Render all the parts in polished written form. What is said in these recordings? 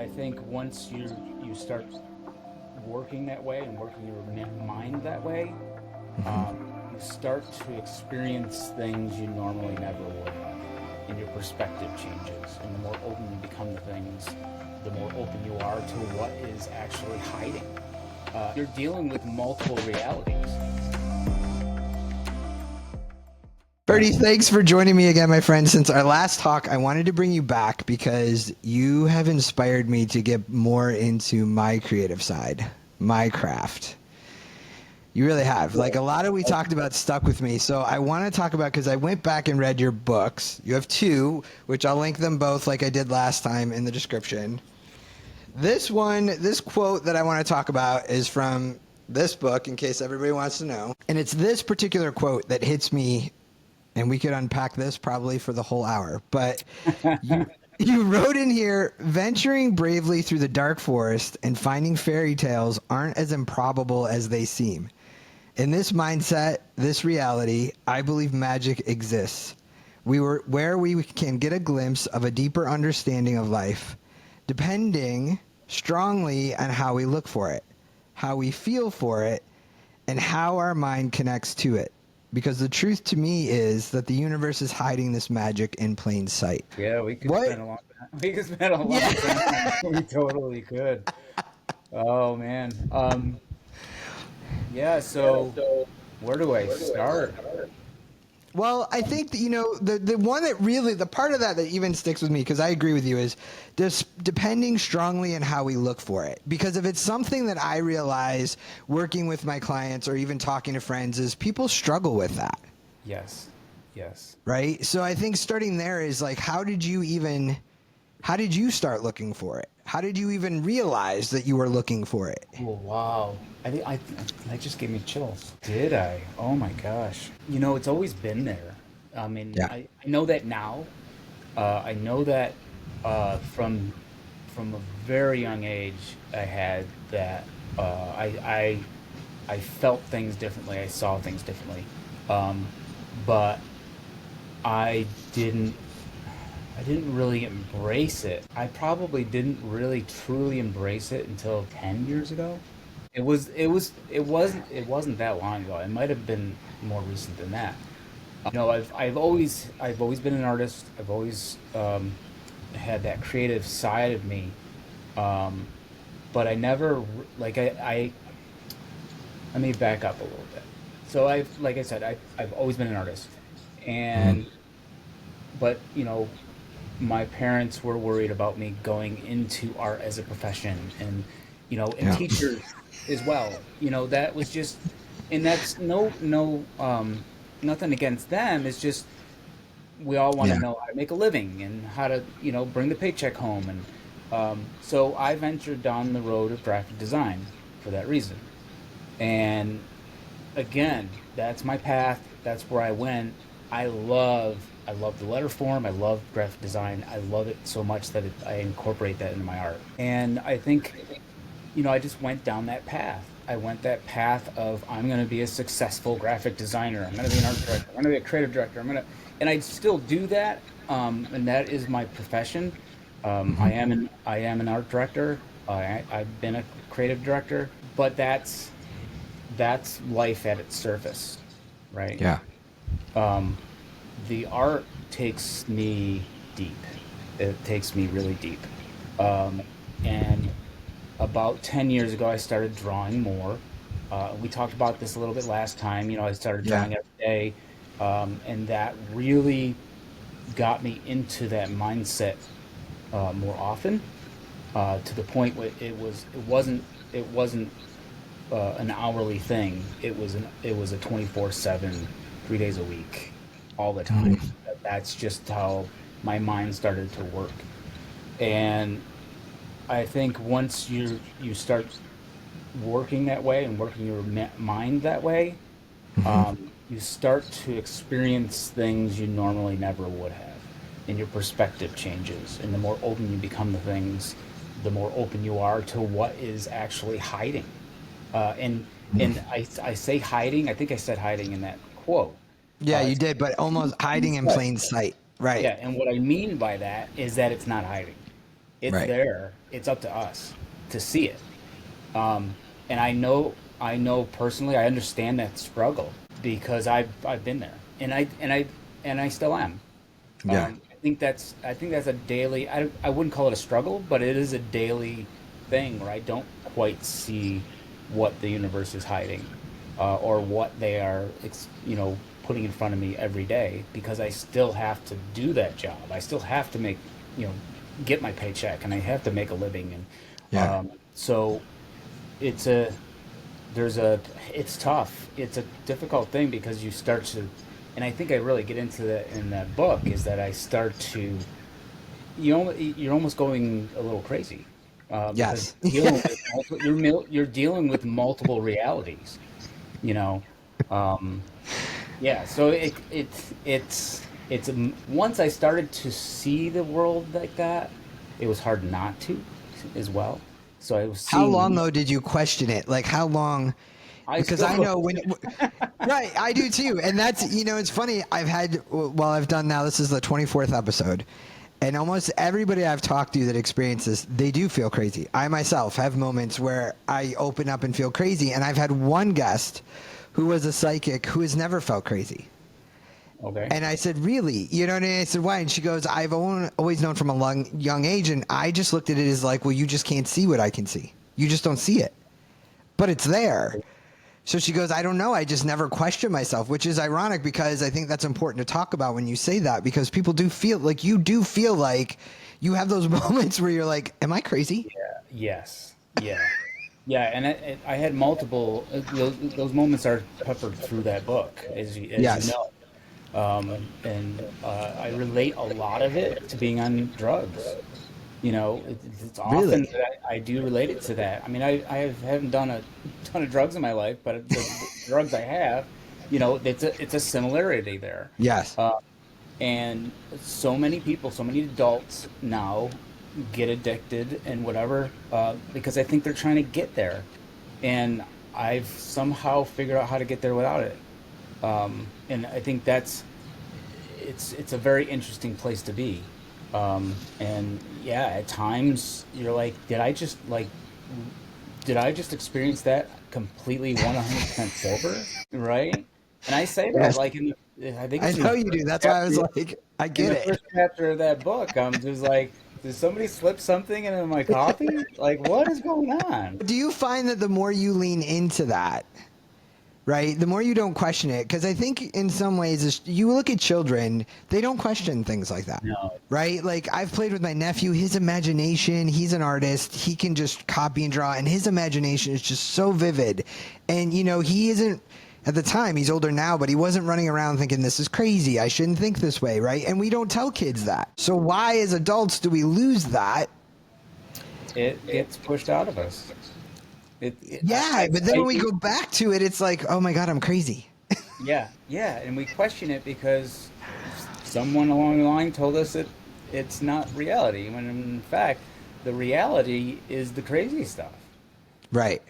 I think once you start working that way and working your mind that way, um, you start to experience things you normally never would have, and your perspective changes. And the more open you become to things, the more open you are to what is actually hiding. You're dealing with multiple realities. Bertie, thanks for joining me again, my friend. Since our last talk, I wanted to bring you back because you have inspired me to get more into my creative side, my craft. You really have. Like a lot of we talked about stuck with me. So I want to talk about, because I went back and read your books. You have two, which I'll link them both like I did last time in the description. This quote that I want to talk about is from this book, in case everybody wants to know. And it's this particular quote that hits me, and we could unpack this probably for the whole hour. But you you wrote in here, venturing bravely through the dark forest and finding fairy tales aren't as improbable as they seem. In this mindset, this reality, I believe magic exists. Where we can get a glimpse of a deeper understanding of life, depending strongly on how we look for it, how we feel for it, and how our mind connects to it. Because the truth to me is that the universe is hiding this magic in plain sight. Yeah, we could What? spend a long we could spend a long Yeah. time on that. We totally could. Oh man. Yeah, so where do I start? Well, I think that, the one that really, the part of that that even sticks with me, because I agree with you, is just depending strongly on how we look for it. Because if it's something that I realize working with my clients or even talking to friends, is people struggle with that. Yes. Yes. Right? So I think starting there is like, how did you start looking for it? How did you even realize that you were looking for it? Oh, wow. That just gave me chills. Did I? Oh my gosh. It's always been there. I mean, Yeah. I know that now. I know that from a very young age, I had that. I felt things differently. I saw things differently. Um, but I didn't I didn't really embrace it. I probably didn't really truly embrace it until 10 years ago. It wasn't that long ago. It might have been more recent than that. I've always been an artist. I've always had that creative side of me. Um, but I never like I let me back up a little bit. So like I said, I've always been an artist. Mhm. And but my parents were worried about me going into art as a profession, and Yeah. teachers as well. That was just, and that's nothing against them. It's just we all want to Yeah. know how to make a living and how to bring the paycheck home, and so I ventured down the road of graphic design for that reason. And again, that's my path. That's where I went. I love the letter form. I love graphic design. I love it so much that I incorporate that into my art. And I think, I just went down that path. I went that path of I'm going to be a successful graphic designer. I'm going to be an art director. I'm going to be a creative director. And I still do that. And that is my profession. I am an art director. I've been a creative director, but that's life at its surface, right? Yeah. Um, the art takes me deep. It takes me really deep. And about 10 years ago, I started drawing more. We talked about this a little bit last time. I started Yeah. drawing every day. And that really got me into that mindset more often, to the point where it wasn't an hourly thing. It was a 24/7, 3 days a week, all the time. Mhm. That's just how my mind started to work. And I think once you start working that way and working your mind that way, Mhm. you start to experience things you normally never would have, and your perspective changes. And the more open you become to things, the more open you are to what is actually hiding. And I say hiding. I think I said hiding in that quote. Yeah, you It's did, but in almost plain hiding in sight. plain sight. Right. Yeah, and what I mean by that is that it's not hiding. It's Right. there. It's up to us to see it. And I know personally, I understand that struggle because I've been there, and I still am. Yeah. I think that's a daily. I wouldn't call it a struggle, but it is a daily thing where I don't quite see what the universe is hiding, or what they are, putting in front of me every day because I still have to do that job. I still have to make, you know, get my paycheck, and I have to make a living, and Yeah. so it's a there's a it's tough. It's a difficult thing because you start to, and I think I really get into that in that book, is that I start to, you're almost going a little crazy, because Yes. you're dealing with multiple realities, you know. Um, yeah, so once I started to see the world like that, it was hard not to as well. So I was How seeing long me. though did you question it? Like how long? I Because still I go. know when, right, I do too. And that's, it's funny. I've done now, this is the 24th episode. And almost everybody I've talked to that experiences, they do feel crazy. I myself have moments where I open up and feel crazy. And I've had one guest who was a psychic who has never felt crazy. Okay. And I said, really? You know what I mean? I said, why? And she goes, always known from a young age. And I just looked at it as like, well, you just can't see what I can see. You just don't see it. But it's there. So she goes, I don't know. I just never question myself, which is ironic because I think that's important to talk about when you say that, because people do feel like you have those moments where you're like, am I crazy? Yeah. Yes. Yeah. Yeah. And I had multiple. Those moments are peppered through that book, as you Yes. know. And I relate a lot of it to being on drugs. It's often Really? that I do relate it to that. I mean, haven't done a ton of drugs in my life, but the drugs I have, it's a similarity there. Yes. Uh, and so many people, so many adults now get addicted and whatever, because I think they're trying to get there. And I've somehow figured out how to get there without it. And I think it's a very interesting place to be. And yeah, at times you're like, did I just experience that completely 100% sober? Right? And I say that Yes. like I think I it's in know the you do. first That's why I was chapter. like, I In get the it. first chapter of that book, I'm just like, did somebody slip something into my coffee? Like, what is going on? Do you find that the more you lean into that, right, the more you don't question it? Because I think in some ways, you look at children, they don't question things like that. No. Right? Like I've played with my nephew, his imagination, he's an artist. He can just copy and draw and his imagination is just so vivid. And he isn't at the time, he's older now, but he wasn't running around thinking this is crazy. I shouldn't think this way, right? And we don't tell kids that. So why as adults do we lose that? It gets pushed out of us. Yeah, but then when we go back to it, it's like, "Oh my god, I'm crazy." Yeah, yeah, and we question it because someone along the line told us that it's not reality, when in fact, the reality is the crazy stuff. Right.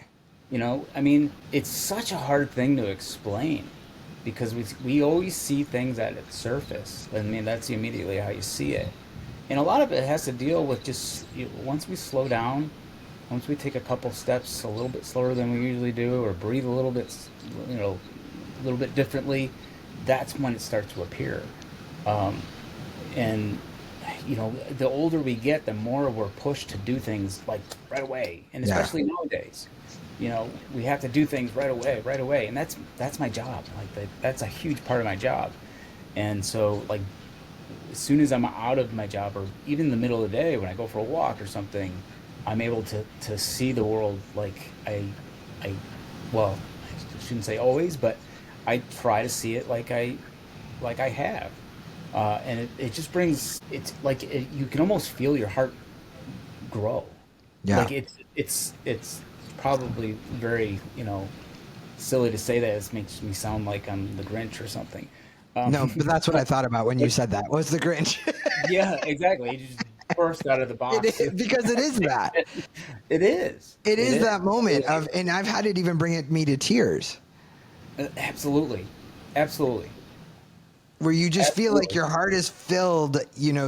I mean, it's such a hard thing to explain because we always see things at its surface. I mean, that's immediately how you see it. And a lot of it has to deal with just once we slow down, once we take a couple steps a little bit slower than we usually do, or breathe a little bit, you know, a little bit differently, that's when it starts to appear. Um, and the older we get, the more we're pushed to do things like right away, and Yeah. especially nowadays, we have to do things right away, and that's my job. Like that's a huge part of my job. And so, like, as soon as I'm out of my job, or even in the middle of the day when I go for a walk or something, I'm able to see the world like I well, I shouldn't say always, but I try to see it like I have. And it just brings, it's like you can almost feel your heart grow. Yeah. Like it's probably very, silly to say that. It makes me sound like I'm the Grinch or something. No, but that's what I But thought about when you said that. Was the Grinch? yeah, exactly. You just burst out of the It box. is, because it is that. It is. It It is is. that It moment really of, is. and I've had it even bring me to tears. Absolutely. Absolutely. where you just feel like Absolutely. your heart is filled,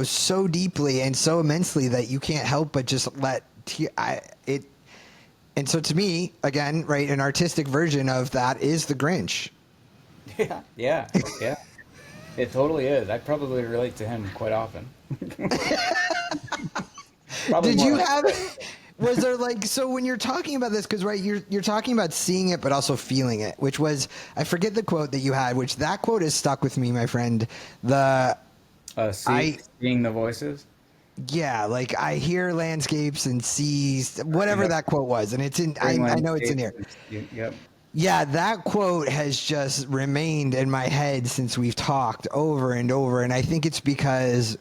so deeply and so immensely that you can't help but just let it. And so to me, again, right, an artistic version of that is the Grinch. Yeah, yeah, yeah. It totally is. I probably relate to him quite often. Probably Did more you like have? Chris. Was there like so when you're talking about this? Because right, you're talking about seeing it, but also feeling it. Which was I forget the quote that you had. Which that quote has stuck with me, my friend. The I Seeing the voices. Yeah, like I hear landscapes and sees whatever Yep. that quote was, and it's in. Hearing I know it's in landscapes. here. Yep. Yeah, that quote has just remained in my head since we've talked over and over, and I think it's because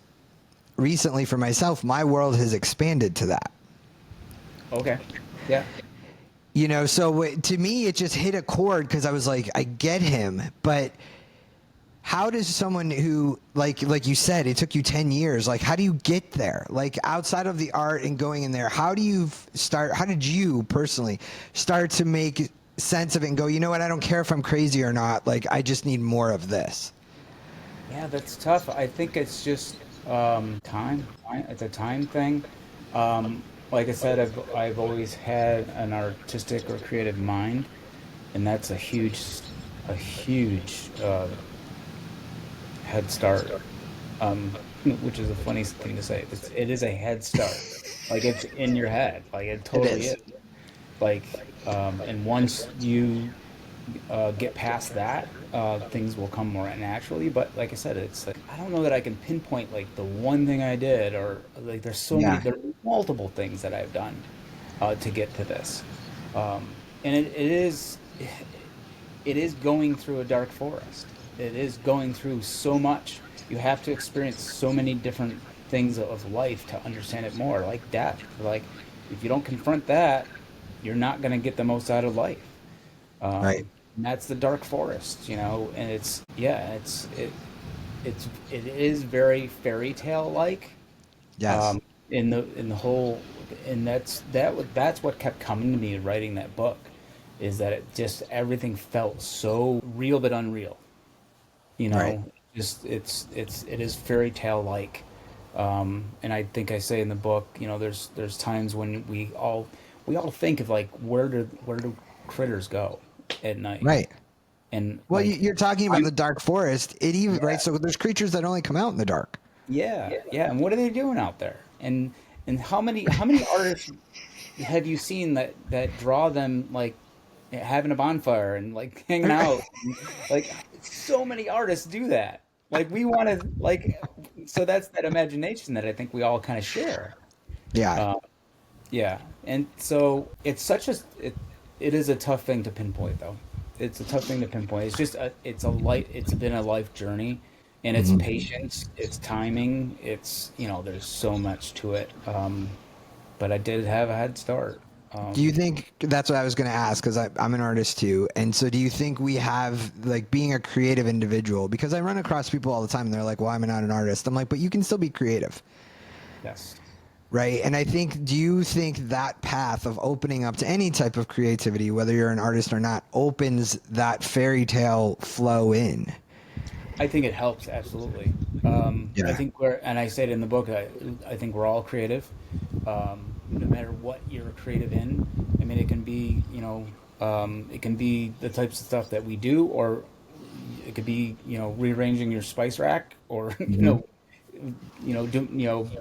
recently for myself, my world has expanded to that. Okay. Yeah. So to me, it just hit a chord because I was like, I get him, but how does someone who like you said, it took you 10 years, like how do you get there? Like outside of the art and going in there, how did you personally start to make sense of it and go, you know what, I don't care if I'm crazy or not, like I just need more of this. Yeah, that's tough. I think it's just time. It's a time thing. Like I said, I've always had an artistic or creative mind, and that's a huge head start. Which is a funny thing to say. It is a head start. Like it's in your head. Like it It totally is. is. Like, and once you get past that, things will come more naturally. But like I said, it's like I don't know that I can pinpoint like the one thing I did, or like Yeah. there are multiple things that I've done to get to this. And it is going through a dark forest. It is going through so much. You have to experience so many different things of life to understand it more, like death. Like if you don't confront that, you're not going to get the most out of life. Right. And that's the dark forest, and it is very fairy tale like, Yes. um, in the whole, and that's what kept coming to me writing that book, is that it just everything felt so real but unreal, you Right. know. Just it is fairy tale like, and I think I say in the book, there's times when we all think of like where do critters go at night, Right. and Well, like you're talking about I'm the dark forest. It even right. yeah. So there's creatures that only come out in the dark. Yeah, yeah. And what are they doing out there? And how many artists have you seen that draw them like having a bonfire and like hanging out? And, like so many artists do that. Like we want to like so that's that imagination that I think we all kind of share. Yeah. Uh, yeah. And so it is a tough thing to pinpoint though. It's a tough thing to pinpoint. It's been a life journey, and it's Mhm. patience, it's timing, there's so much to it. But I did have a head start. Do you Um, think that's what I was going to ask? Because I'm an artist too, and so do you think we have like being a creative individual? Because I run across people all the time, and they're like, "Well, I'm not an artist." I'm like, "But you can still be creative." yes. Right. And I think, do you think that path of opening up to any type of creativity, whether you're an artist or not, opens that fairy tale flow in? I think it helps absolutely. I Yeah. think and I said in the book, I think we're all creative, no matter what you're creative in. I mean, it can be the types of stuff that we do, or it could be, rearranging your spice rack, or Hmm.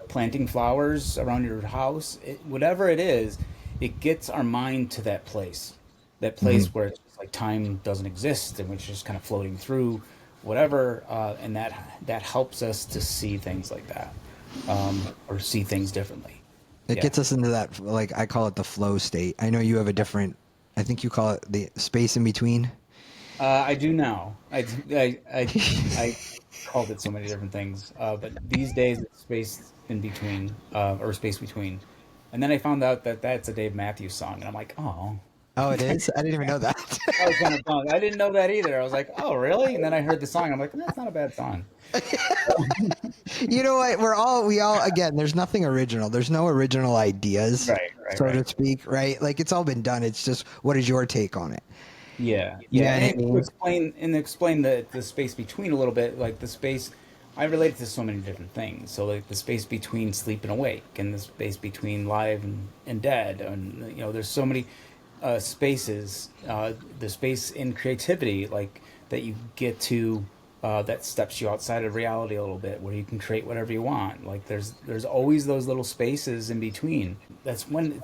planting flowers around your house. Whatever it is, it gets our mind to that Hmm. place where it's just like time doesn't exist, and we're just kind of floating through whatever, and that helps us to see things like that, or see things differently. It Yeah. gets us into that, like, I call it the flow state. I know you have a different, I think you call it the space in between. I do now. I called it so many different things, but these days it's space in between, or space between. And then I found out that that's a Dave Matthews song, and I'm like, oh, Oh, it is? I didn't even know that. that was kind of fun. I didn't know that either. I was like, oh, really? And then I heard the song. I'm like, that's not a bad song. You know what? Again, there's nothing original. There's no original ideas, Right, right, so to right. speak, right? Like it's all been done. It's just, what is your take on it? Yeah, You know yeah, what I and to mean? explain the space between a little bit, like the space, I relate it to so many different things. So like the space between sleep and awake, and the space between live and dead, and there's so many spaces. The space in creativity, like that you get to, that steps you outside of reality a little bit, where you can create whatever you want. Like there's always those little spaces in between. That's when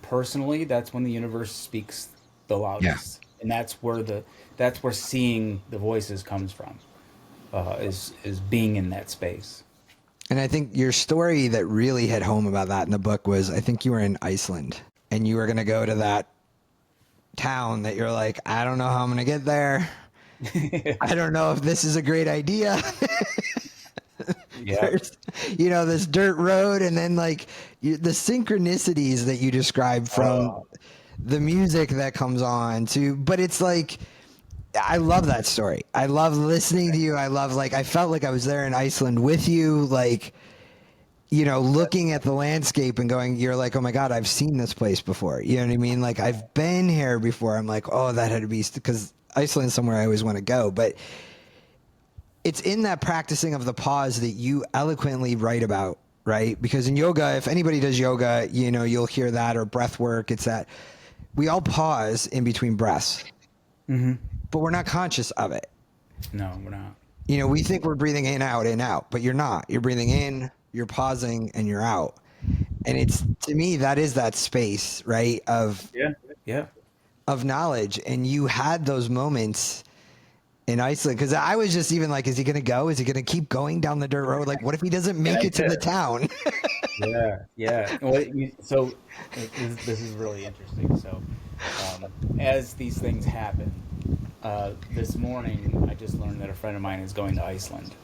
personally, that's when the universe speaks the Yeah. loudest, and that's where seeing the voices comes from. Is being in that space. And I think your story that really hit home about that in the book was, I think you were in Iceland and you were going to go to that town that you're like, I don't know how I'm going to get there. I don't know if this is a great idea. Yeah. There's, this dirt road, and then like the synchronicities that you describe from Oh, the music that comes on to, but it's like, I love that story. I love listening to you. I love, like, I felt like I was there in Iceland with you, like, looking at the landscape and going, you're like, oh my God, I've seen this place before. You know what I mean? Like, I've been here before. I'm like, oh, that had to be, because Iceland's somewhere I always want to go. But it's in that practicing of the pause that you eloquently write about, right? Because in yoga, if anybody does yoga, you'll hear that, or breath work. It's that we all pause in between breaths, hmm. but we're not conscious of it. No, we're not. We think we're breathing in, out, but you're not. You're breathing in, you're pausing, and you're out. And it's, to me, that is that space, right? Yeah, yeah, Of knowledge. And you had those moments in Iceland, because I was just even like, is he going to go? Is he going to keep going down the dirt road? Like, what if he doesn't yeah, make it to yeah, the town? yeah, yeah. So this is really interesting. So, as these things happen, this morning I just learned that a friend of mine is going to Iceland,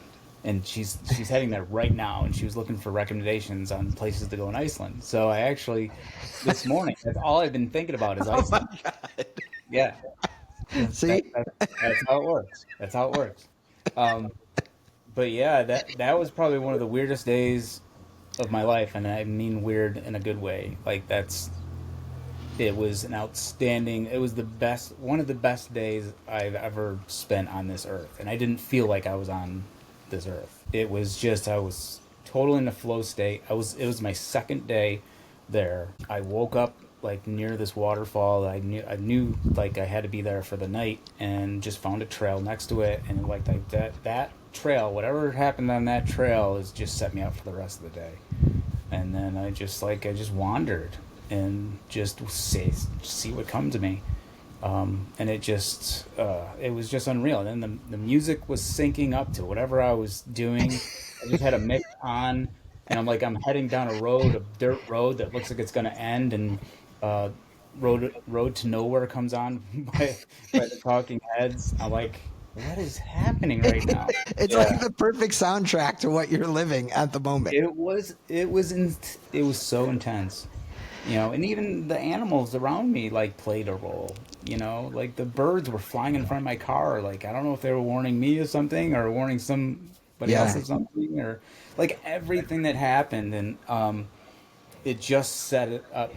and she's heading there right now, and she was looking for recommendations on places to go in Iceland. So I actually, this morning, that's all I've been thinking about is Oh my Iceland. God. Yeah, See? that's how it works. That's how it works. Um, but yeah, that was probably one of the weirdest days of my life, and I mean weird in a good way. Like it was an outstanding. It was one of the best days I've ever spent on this earth, and I didn't feel like I was on this earth. It was just I was totally in a flow state. It was my second day there. I woke up like near this waterfall. I knew like I had to be there for the night, and just found a trail next to it, and like that trail, whatever happened on that trail, has just set me up for the rest of the day. And then I just wandered and just see what come to me. And it was just unreal. And then the music was syncing up to whatever I was doing. I just had a mix on, and I'm heading down a dirt road that looks like it's going to end, and uh, road to nowhere comes on by the Talking Heads. I'm like, what is happening right now? It's like Yeah. the perfect soundtrack to what you're living at the moment. It was so intense, and even the animals around me like played a role. Like the birds were flying in front of my car. Like I don't know if they were warning me of something or warning somebody else Yeah. of something, or like everything that happened, and it just set it up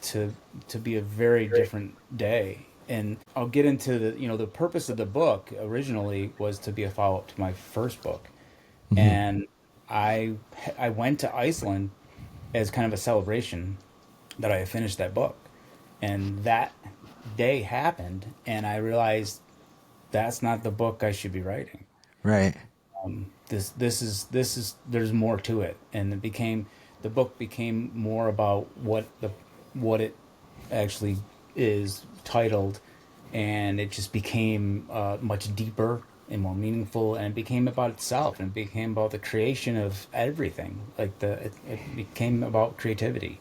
to be a very different day. And I'll get into the purpose of the book originally was to be a follow up to my first book, Hmm. and I I went to Iceland as kind of a celebration that I had finished that book, and that day happened, and I realized that's not the book I should be writing. Right. This is there's more to it, and the book became more about what it actually is titled, and it just became much deeper and more meaningful, and it became about itself, and it became about the creation of everything. It became about creativity.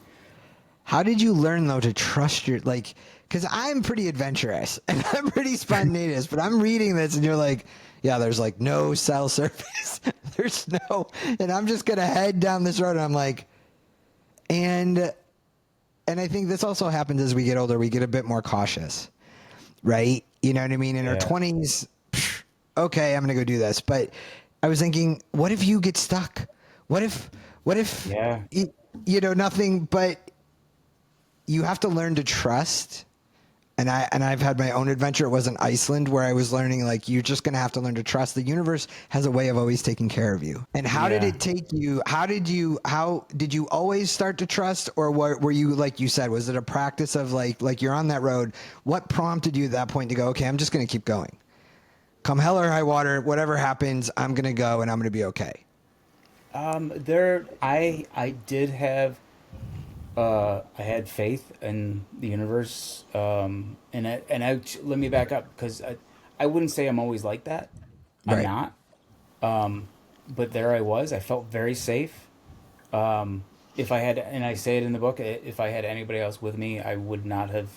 How did you learn though to trust your, like, because I'm pretty adventurous and I'm pretty spontaneous, but I'm reading this and you're like, yeah, there's like no cell service. There's no, and I'm just gonna head down this road, and I'm like, and and I think this also happens as we get older, we get a bit more cautious, right? You know what I mean? In our Yeah, 20s, okay, I'm gonna go do this. But I was thinking, what if you get stuck? What if, what if, yeah, nothing, but you have to learn to trust And I've had my own adventure. It was in Iceland where I was learning, like, you're just going to have to learn to trust the universe has a way of always taking care of you. And how did Yeah. it take you? How did you always start to trust, or were you, like you said, was it a practice of like you're on that road? What prompted you at that point to go, okay, I'm just going to keep going. Come hell or high water, whatever happens, I'm going to go and I'm going to be okay. I did have I had faith in the universe, let me back up because I wouldn't say I'm always like that. I'm Right. not. But there I was. I felt very safe. If I had, and I say it in the book, if I had anybody else with me, I would not have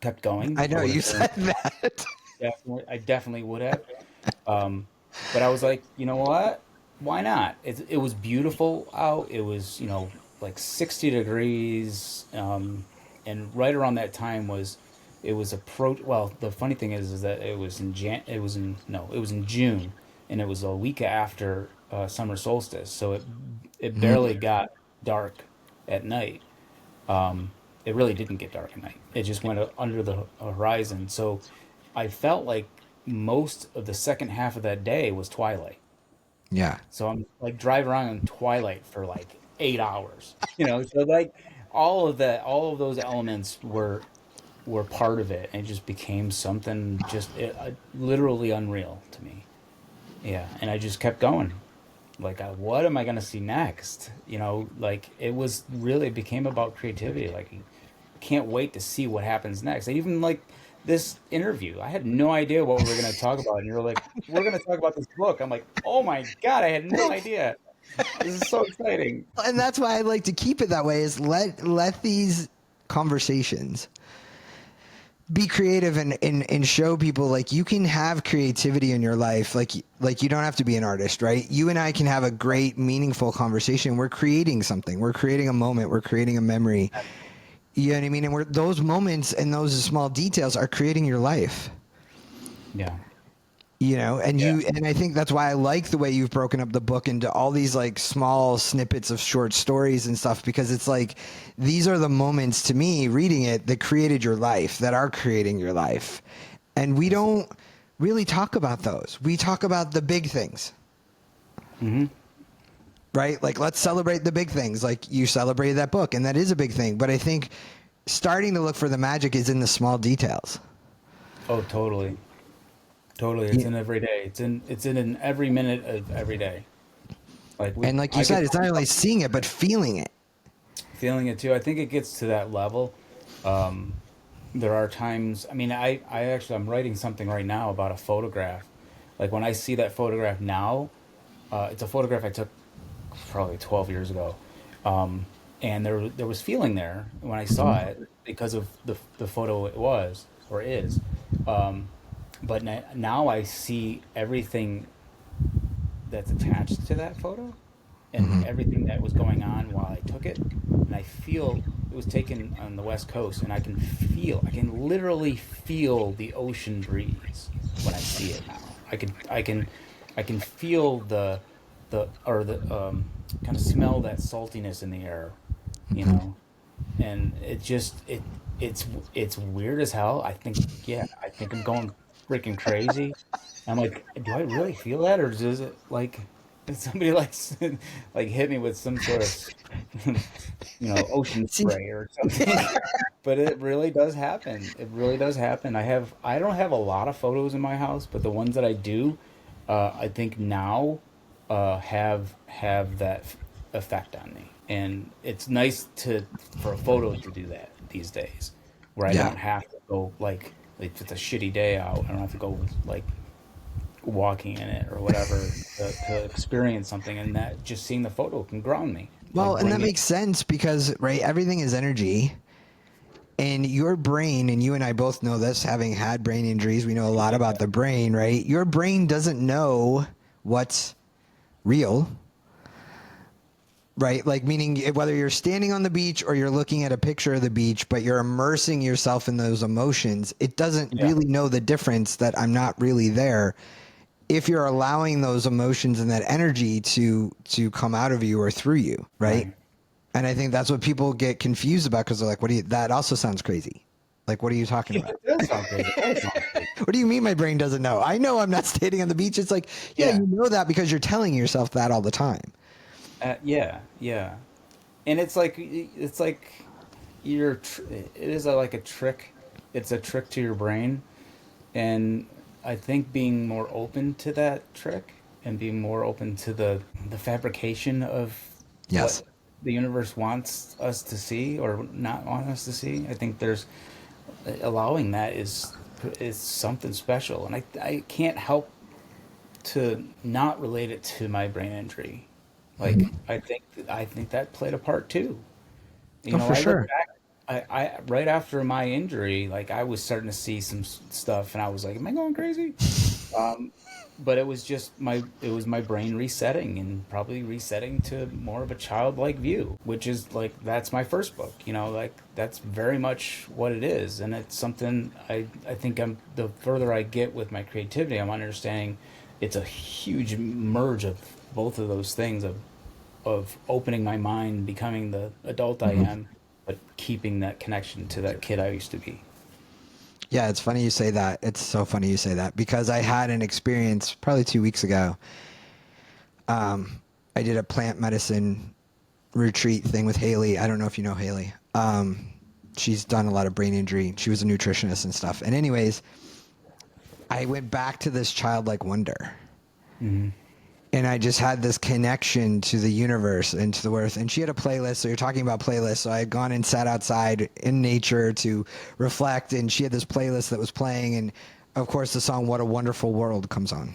kept going. I I know would you have turned. said that. Definitely, I definitely would have. Um, but I was like, you know what? Why not? It was beautiful out. It was, like 60 degrees. And right around that time it was well, the funny thing is that it was in June, and it was a week after summer solstice. So it barely got dark at night. It really didn't get dark at night. It just went under the horizon. So I felt like most of the second half of that day was twilight. Yeah. So I'm like driving around in twilight for like 8 hours. So like all of those elements were part of it, and it just became something literally unreal to me. Yeah, and I just kept going. Like, what am I gonna see next? Like it became about creativity. Like, can't wait to see what happens next. And even like this interview, I had no idea what we were going to talk about. And you're like, we're going to talk about this book. I'm like, oh my God, I had no idea. This is so exciting. And that's why I like to keep it that way, is let these conversations be creative and show people, like, you can have creativity in your life. Like you don't have to be an artist, right? You and I can have a great, meaningful conversation. We're creating something. We're creating a moment. We're creating a memory. You know what I mean? And those moments and those small details are creating your life. Yeah. Yeah. And I think that's why I like the way you've broken up the book into all these like small snippets of short stories and stuff, because it's like, these are the moments to me reading it that created your life, that are creating your life. And we don't really talk about those. We talk about the big things, Hmm. right? Like, let's celebrate the big things. Like, you celebrated that book, and that is a big thing. But I think starting to look for the magic is in the small details. Oh, totally. Totally. It's Yeah. in every day. It's in every minute of every day. Like And like you I could said, it's tell not you only about seeing it, but feeling it. feeling it too. I think it gets to that level. Um, there are times, I mean, I'm writing something right now about a photograph. Like when I see that photograph now, it's a photograph I took probably 12 years ago. And there was feeling there when I saw it because of the photo it was or is. But now I see everything that's attached to that photo and everything that was going on while I took it. And I feel it was taken on the West Coast, and I can literally feel the ocean breeze when I see it now. I can feel the kind of smell that saltiness in the air, you know, and it's weird as hell. I think I'm going freaking crazy. I'm like, do I really feel that, or does it like did somebody like hit me with some sort of ocean See, spray or something? But it really does happen. It really does happen. I don't have a lot of photos in my house, but the ones that I do, I think now have that effect on me, and it's nice to for a photo to do that these days, where I yeah. don't have to go like if it's a shitty day out, I don't have to go like walking in it or whatever to experience something, and that just seeing the photo can ground me, Well, like and bring that me. makes sense because, right, everything is energy. And your brain, and you and I both know this, having had brain injuries, we know a lot about the brain, right? Your brain doesn't know what's real, right? Like, meaning whether you're standing on the beach or you're looking at a picture of the beach, but you're immersing yourself in those emotions, it doesn't Yeah. really know the difference that I'm not really there. If you're allowing those emotions and that energy to come out of you or through you, right? Right. And I think that's what people get confused about, because they're like, "What do you?" That also sounds crazy. Like, what are you talking Yeah, about? it does sound crazy. It does sound crazy. What do you mean my brain doesn't know? I know I'm not skating on the beach. It's like, yeah, Yeah, you know that because you're telling yourself that all the time. yeah, yeah. And it's like it is like a trick. It's a trick to your brain, and I think being more open to that trick and being more open to the fabrication of what Yes. the universe wants us to see or not want us to see. I think there's allowing that is something special, and I can't help to not relate it to my brain injury. Like I think that played a part too. You Oh, know, for I look sure. back. I right after my injury, like I was starting to see some stuff, and I was like, "Am I going crazy?" Um, but it was my brain resetting and probably resetting to more of a childlike view, which is like that's my first book. Like that's very much what it is, and it's something I think the further I get with my creativity, I'm understanding it's a huge merge of both of those things of opening my mind, becoming the adult I Mhm. am, but keeping that connection to that kid I used to be. Yeah, it's funny you say that. It's so funny you say that because I had an experience probably 2 weeks ago. I did a plant medicine retreat thing with Haley. I don't know if you know Haley. She's done a lot of brain injury. She was a nutritionist and stuff. And anyways, I went back to this childlike wonder. Hmm. And I just had this connection to the universe and to the earth. And she had a playlist. So you're talking about playlists. So I had gone and sat outside in nature to reflect. And she had this playlist that was playing. And of course, the song "What a Wonderful World" comes on.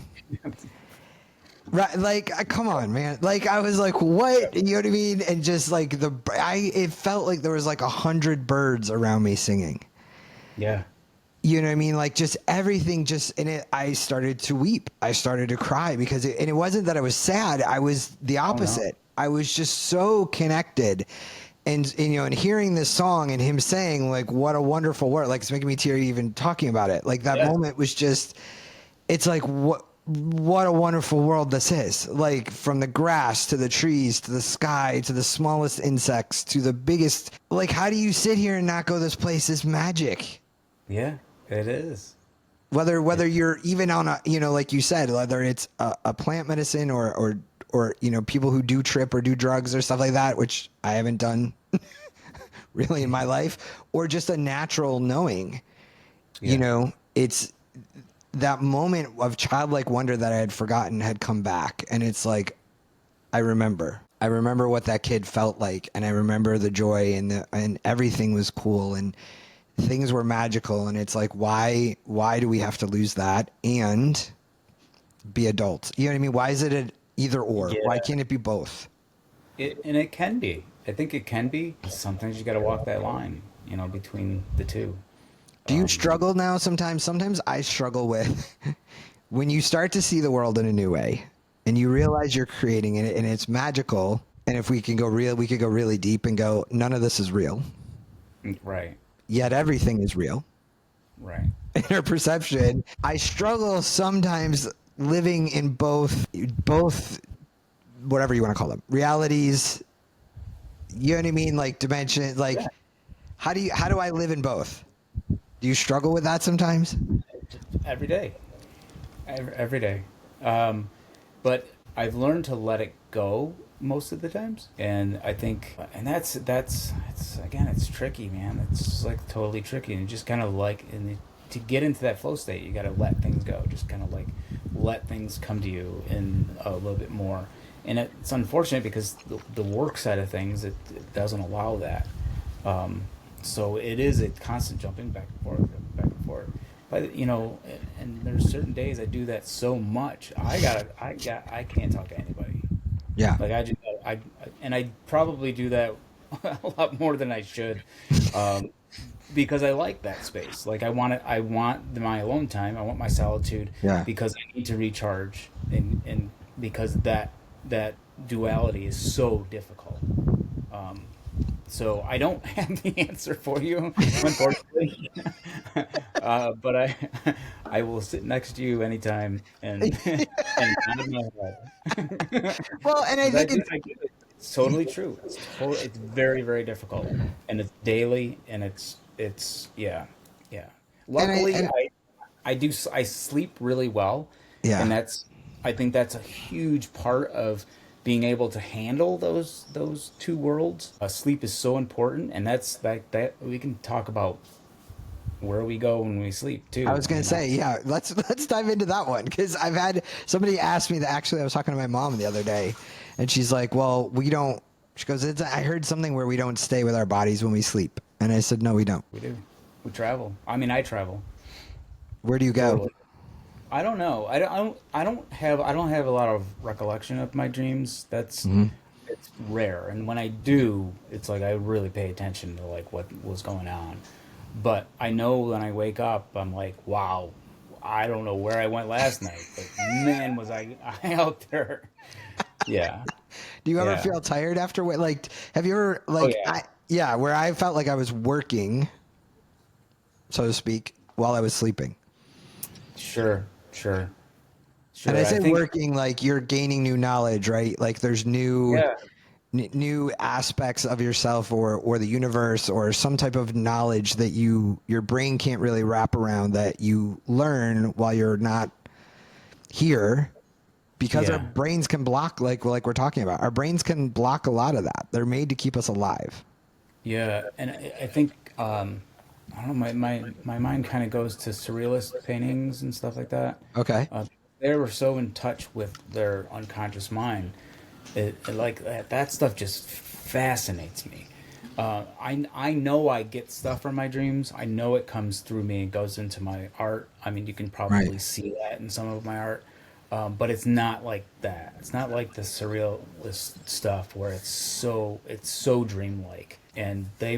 Right, like, come on, man. Like, I was like, what? You know what I mean? And just like it felt like there was like 100 birds around me singing. Yeah. You know what I mean? Like just everything just in it. I started to weep. I started to cry because and it wasn't that I was sad. I was the Oh no. opposite. I was just so connected. And hearing this song and him saying like, what a wonderful world. Like it's making me teary even talking about it. Like that Yeah. moment was just, it's like, what a wonderful world this is. Like from the grass to the trees to the sky to the smallest insects to the biggest. Like, how do you sit here and not go, this place is magic? Yeah. It is. Whether It, you're even on a, like you said, whether it's a plant medicine or people who do trip or do drugs or stuff like that, which I haven't done really in my life, or just a natural knowing, yeah. it's that moment of childlike wonder that I had forgotten had come back. And it's like, I remember what that kid felt like. And I remember the joy and everything was cool and things were magical. And it's like, why do we have to lose that and be adults? You know what I mean? Why is it an either or? Why Yeah. can't it be both? And it can be. I think it can be. Sometimes you got to walk that line, between the two. Do you Um, struggle now sometimes? Sometimes I struggle with when you start to see the world in a new way and you realize you're creating it and it's magical. And if we can go real, we could go really deep and go, none of this is real. right. Yet everything is real. Right. In our perception, I struggle sometimes living in both, whatever you want to call them, realities. You know what I mean? Like dimension. Yeah. Like, how do I live in both? Do you struggle with that sometimes? Every day. Every day. Um, but I've learned to let it go most of the times, and I think, and that's it's again, it's tricky, man. It's like totally tricky, and just kind of like, to get into that flow state, you got to let things go. Just kind of like let things come to you in a little bit more. And it's unfortunate because the work side of things, it doesn't allow that. Um, so it is a constant jumping back and forth, back and forth. But and there's certain days I do that so much. I can't talk to anybody. Yeah. Like and I probably do that a lot more than I should, um, because I like that space. Like I want it. I want my alone time. I want my solitude Yeah. because I need to recharge, and because that duality is so difficult. Um, so I don't have the answer for you, unfortunately. But I will sit next to you anytime and and nod my head Well, and I because think I do it. It's totally true. It's very very difficult, and it's daily, and it's yeah. Luckily, and I sleep really well, and yeah. I think that's a huge part of being able to handle those two worlds. Sleep is so important, and that we can talk about where we go when we sleep I too. was gonna say, yeah, let's dive into that one because I've had somebody ask me that. Actually, I was talking to my mom the other day, and she's like, "Well, we don't." She goes, I heard something where we don't stay with our bodies when we sleep," and I said, "No, we don't. We do. We travel. I mean, I travel Where do you go?" totally. I don't know. I don't have a lot of recollection of my dreams. Hmm. It's rare. And when I do, it's like I really pay attention to like what was going on. But I know when I wake up, I'm like, wow, I don't know where I went last night, but man, was I out there. Yeah. Do you ever Yeah. feel tired after what? Like, have you ever Oh like yeah. I yeah, where I felt like I was working, so to speak, while I was sleeping. Sure. Sure. And I Sure. I say think working like you're gaining new knowledge, right? Like there's yeah. new aspects of yourself or the universe or some type of knowledge that your brain can't really wrap around that you learn while you're not here because our Yeah. brains can block like we're talking about. Our brains can block a lot of that. They're made to keep us alive. Yeah, and I think I don't know. My mind kind of goes to surrealist paintings and stuff like that. Okay. Uh, they were so in touch with their unconscious mind. Like that stuff just fascinates me. I know I get stuff from my dreams. I know it comes through me and goes into my art. I mean, you can Right. probably see that in some of my art, but it's not like that. It's not like the surrealist stuff where it's so dreamlike, and they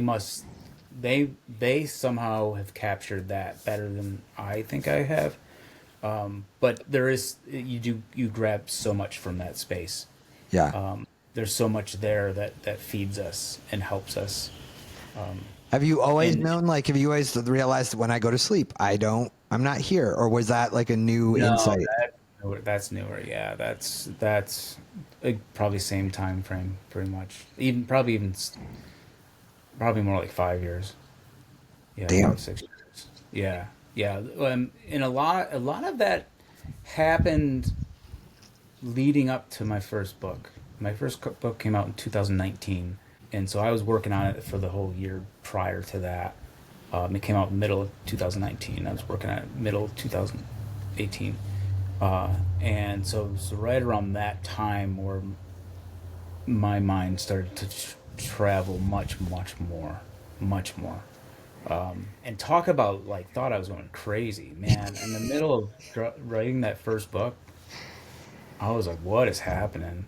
somehow have captured that better than I think I have. But there is you grab so much from that space. Yeah. There's so much there that feeds us and helps us. Have you always And known like have you always realized that when I go to sleep, I'm not here or was that like a new no, insight? that's newer. Yeah, that's probably same time frame, pretty much. Probably more like 5 years. Yeah, Damn. 5 6 years. Yeah, yeah. And a lot of that happened leading up to my first book. My first book came out in 2019, and so I was working on it for the whole year prior to that. It came out middle of 2019. I was working on it middle of 2018, and so it was right around that time where my mind started to travel much more. And talk about like thought I was going crazy, man. In the middle of writing that first book, I was like, "What is happening?"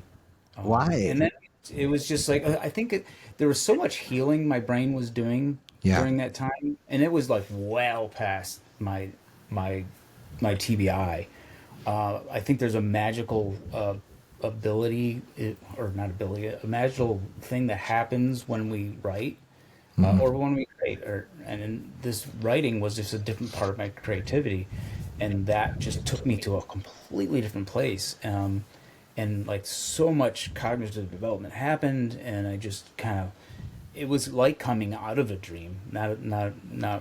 Why? And then it was just like I think there was so much healing my brain was doing Yeah. during that time, and it was like well past my my TBI. I think there's a magical ability, or not ability, a magical thing that happens when we write or Hmm. when we create. This writing was just a different part of my creativity, and that just took me to a completely different place. And like so much cognitive development happened, and I just kind of it was like coming out of a dream, not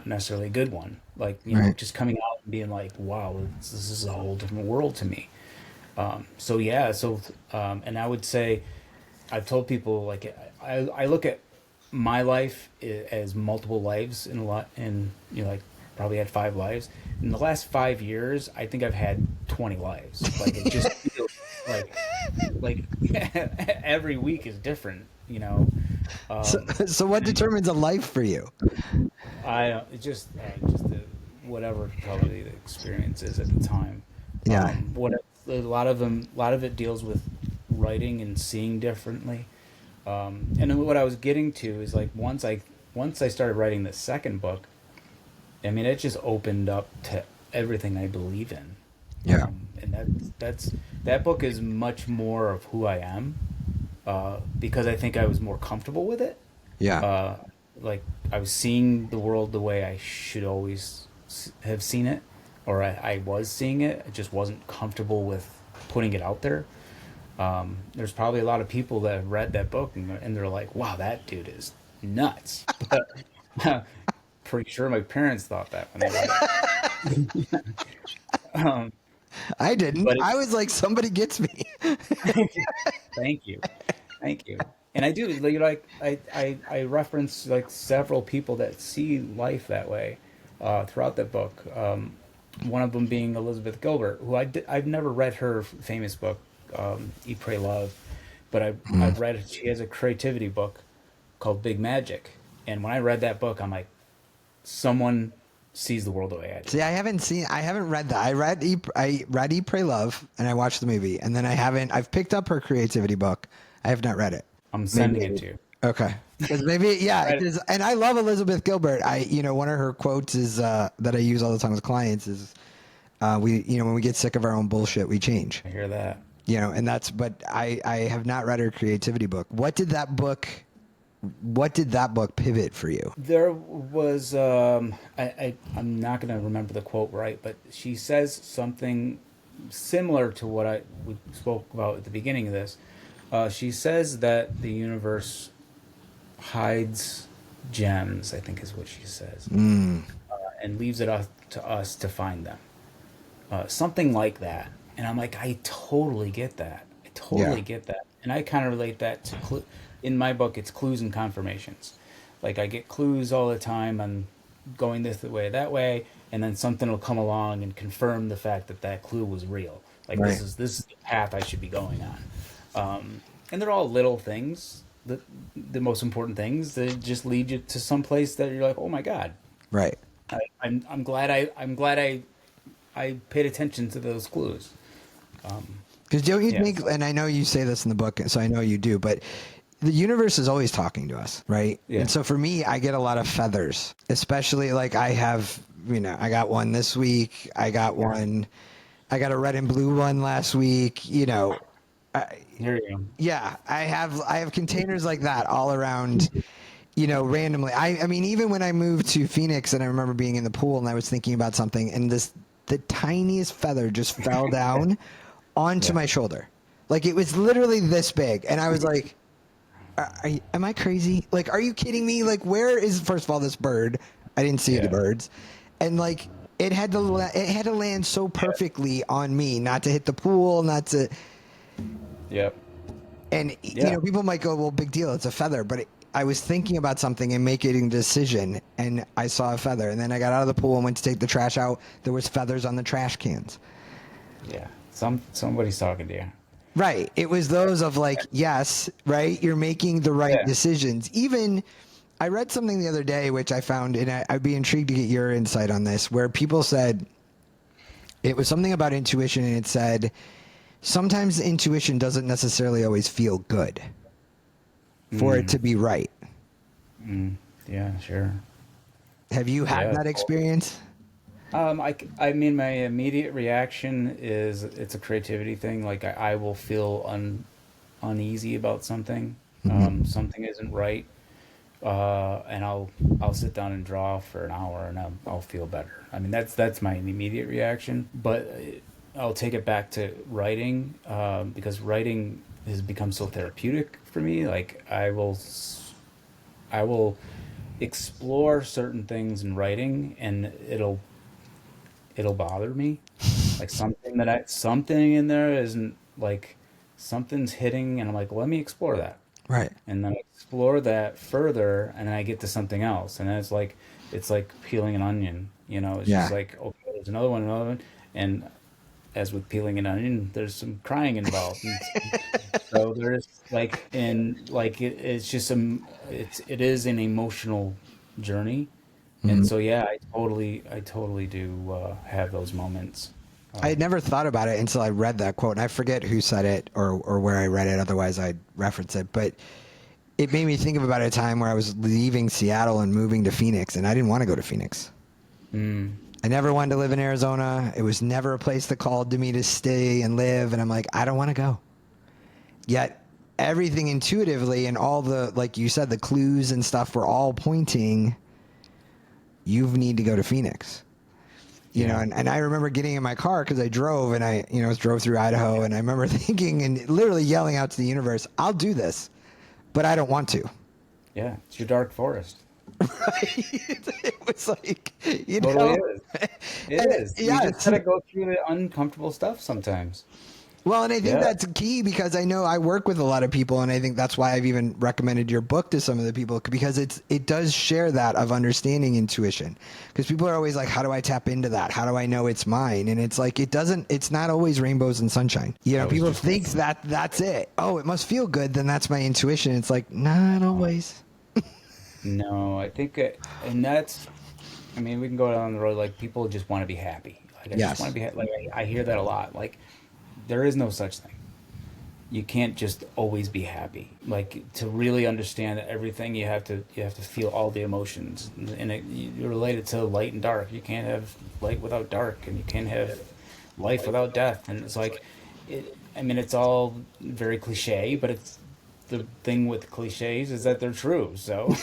necessarily a good one. Like Right. just coming out and being like, wow, this is a whole different world to me. So yeah, and I would say I've told people like I look at my life as multiple lives in a lot, and like probably had 5 lives. In the last 5 years, I think I've had 20 lives. Like it just feels like every week is different. So, Um, so what determines a life for you? just whatever probably the experience is at the time. Yeah. What a lot of it deals with writing and seeing differently. And then what I was getting to is like once I started writing the second book, I mean it just opened up to everything I believe in. Yeah. And that book is much more of who I am, because I think I was more comfortable with it. Yeah. Uh, like I was seeing the world the way I should always have seen it, or I was seeing it. I just wasn't comfortable with putting it out there. There's probably a lot of people that have read that book and they're like, "Wow, that dude is nuts." But pretty sure my parents thought that when they read it. um, I didn't. but I it's was like, somebody gets me. thank you, thank you. And I do I reference like several people that see life that way throughout that book. One of them being Elizabeth Gilbert, who I've never read her famous book, Eat, Pray, Love, but I've read she has a creativity book called Big Magic, and when I read that book, I'm like, someone sees the world the way I do. See, I haven't read that. I read Eat, Pray, Love, and I watched the movie, and then I've picked up her creativity book. I have not read it. I'm Maybe. sending it to you. Okay. Because maybe, yeah, Right. and I love Elizabeth Gilbert. One of her quotes is, that I use all the time with clients is, when we get sick of our own bullshit, we change, I hear that. but I have not read her creativity book. What did that book pivot for you? There was I'm not going to remember the quote right, but she says something similar to what we spoke about at the beginning of this. She says that the universe hides gems, I think is what she says, and leaves it up to us to find them. Something like that. And I'm like, I totally get that. I Yeah. totally get that. And I kind of relate that to in my book, it's clues and confirmations. Like I get clues all the time on going this way, that way, and then something will come along and confirm the fact that that clue was real. Like Right. this is the path I should be going on. And they're all little things, the most important things that just lead you to some place that you're like, oh my god, Right. I'm glad I paid attention to those clues. Because don't you Yeah, think, so, and I know you say this in the book, so I know you do, but the universe is always talking to us, right? yeah, And so for me, I get a lot of feathers, especially like I have, I got one this week. I got a red and blue one last week, here you go. yeah, I have containers like that all around, randomly. I mean, even when I moved to Phoenix and I remember being in the pool and I was thinking about something and the tiniest feather just fell down onto Yeah, my shoulder. Like it was literally this big. And I was like, am I crazy? Like, are you kidding me? Like, where is, first of all, this bird? I didn't see the yeah, birds. And like, it had to land so yeah, perfectly on me, not to hit the pool, not to, yep, and yeah, people might go, well, big deal, it's a feather, but I was thinking about something and making a decision, and I saw a feather, and then I got out of the pool and went to take the trash out. There was feathers on the trash cans. yeah. Somebody's talking to you. Right. It was those of like, yes, right. You're making the right Yeah. decisions. Even I read something the other day, which I found, and I'd be intrigued to get your insight on this, where people said it was something about intuition, and it said sometimes intuition doesn't necessarily always feel good for it Mm, to be right. yeah, sure. Have you had Yeah. that experience? I mean, my immediate reaction is it's a creativity thing. Like I will feel uneasy about something. Something isn't right, and I'll sit down and draw for an hour, and I'll feel better. I mean, that's my immediate reaction. But I'll take it back to writing, because writing has become so therapeutic for me. Like I will explore certain things in writing, and it'll bother me. Like something in there isn't like something's hitting, and I'm like, let me explore that, Right. and then I explore that further, and then I get to something else, and then it's like peeling an onion. It's just Yeah. like, okay, there's another one, and as with peeling an onion, there's some crying involved, and so there's like it's just it is an emotional journey, and so yeah, I totally do have those moments. I Um, had never thought about it until I read that quote, and I forget who said it or where I read it. Otherwise, I'd reference it. But it made me think of about a time where I was leaving Seattle and moving to Phoenix, and I didn't want to go to Phoenix. mm, I never wanted to live in Arizona. It was never a place that called to me to stay and live, and I'm like, I don't want to go. Yet everything intuitively and all the, like you said, the clues and stuff were all pointing, you need to go to Phoenix. yeah, And I remember getting in my car because I drove and I drove through Idaho, and I remember thinking and literally yelling out to the universe, I'll do this, but I don't want to. yeah, it's your dark forest. Right? It was like, you Totally know, is. It and is. You yeah, just gotta go through the uncomfortable stuff sometimes. well, and I think Yeah. that's key because I know I work with a lot of people, and I think that's why I've even recommended your book to some of the people because it does share that of understanding intuition. Because people are always like, "How do I tap into that? How do I know it's mine?" And it's like it doesn't. It's not always rainbows and sunshine. You know, I was people just think that that's it. Oh, it must feel good. Then that's my intuition. It's like not always. no, I think, and that's, I mean, we can go down the road like people just want to be happy. Like I just want to Yes. be like I hear that a lot. Like there is no such thing. You can't just always be happy. Like to really understand everything, you have to feel all the emotions, and you relate it to light and dark. You can't have light without dark, and you can't have life without death. And it's like, I mean, it's all very cliche, but it's the thing with cliches is that they're true. So